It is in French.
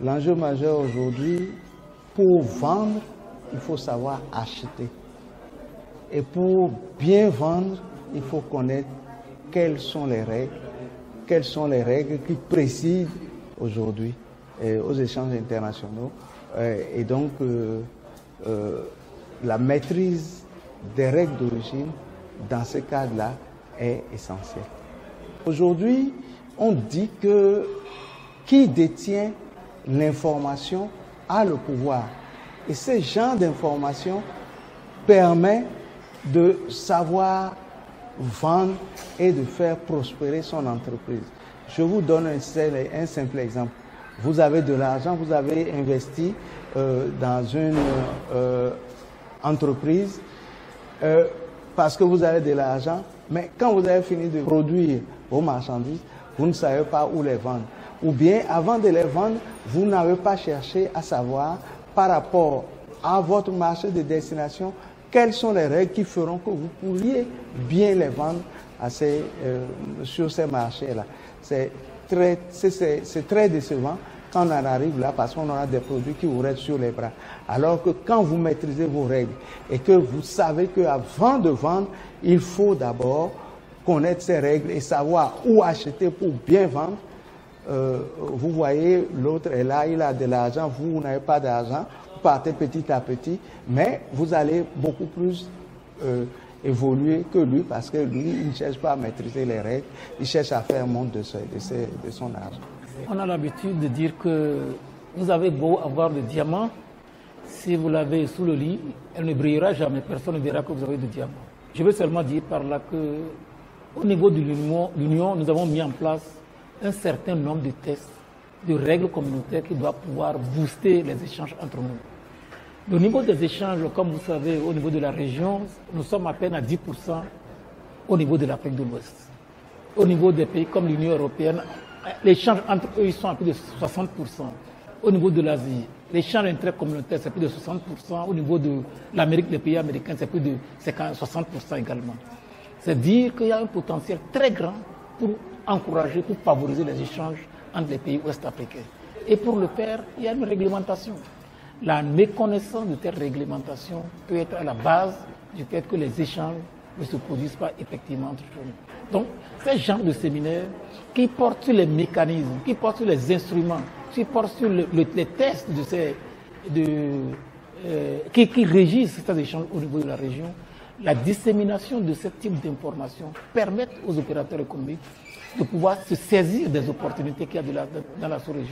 L'enjeu majeur aujourd'hui, pour vendre, il faut savoir acheter. Et pour bien vendre, il faut connaître quelles sont les règles qui président aujourd'hui aux échanges internationaux. Et donc, la maîtrise des règles d'origine, dans ce cadre-là, est essentielle. Aujourd'hui, on dit que qui détient l'information a le pouvoir. Et ce genre d'information permet de savoir vendre et de faire prospérer son entreprise. Je vous donne un simple exemple. Vous avez de l'argent, vous avez investi dans une entreprise parce que vous avez de l'argent, mais quand vous avez fini de produire vos marchandises, vous ne savez pas où les vendre. Ou bien, avant de les vendre, vous n'avez pas cherché à savoir, par rapport à votre marché de destination, quelles sont les règles qui feront que vous pourriez bien les vendre sur ces marchés-là. C'est très décevant quand on en arrive là, parce qu'on aura des produits qui vous restent sur les bras. Alors que quand vous maîtrisez vos règles et que vous savez qu'avant de vendre, il faut d'abord connaître ces règles et savoir où acheter pour bien vendre. Vous voyez, l'autre est là, il a de l'argent, vous n'avez pas d'argent, vous partez petit à petit, mais vous allez beaucoup plus évoluer que lui, parce que lui, il ne cherche pas à maîtriser les règles, il cherche à faire montre de son argent. On a l'habitude de dire que vous avez beau avoir de diamants, si vous l'avez sous le lit, elle ne brillera jamais, personne ne verra que vous avez de diamants. Je veux seulement dire par là que, au niveau de l'Union, nous avons mis en place un certain nombre de tests, de règles communautaires qui doivent pouvoir booster les échanges entre nous. Le niveau des échanges, comme vous savez, au niveau de la région, nous sommes à peine à 10% au niveau de l'Afrique de l'Ouest. Au niveau des pays comme l'Union européenne, l'échange entre eux, ils sont à plus de 60%. Au niveau de l'Asie, l'échange intercommunautaire, c'est plus de 60%. Au niveau de l'Amérique, les pays américains, c'est plus de 60% également. C'est dire qu'il y a un potentiel très grand pour encourager, pour favoriser les échanges entre les pays ouest-africains. Et pour le faire, il y a une réglementation. La méconnaissance de telle réglementation peut être à la base du fait que les échanges ne se produisent pas effectivement entre nous. Donc, ce genre de séminaire qui porte sur les mécanismes, qui porte sur les instruments, qui porte sur les tests qui régissent ces échanges au niveau de la région, la dissémination de ce type d'informations permet aux opérateurs économiques de pouvoir se saisir des opportunités qu'il y a dans la sous-région.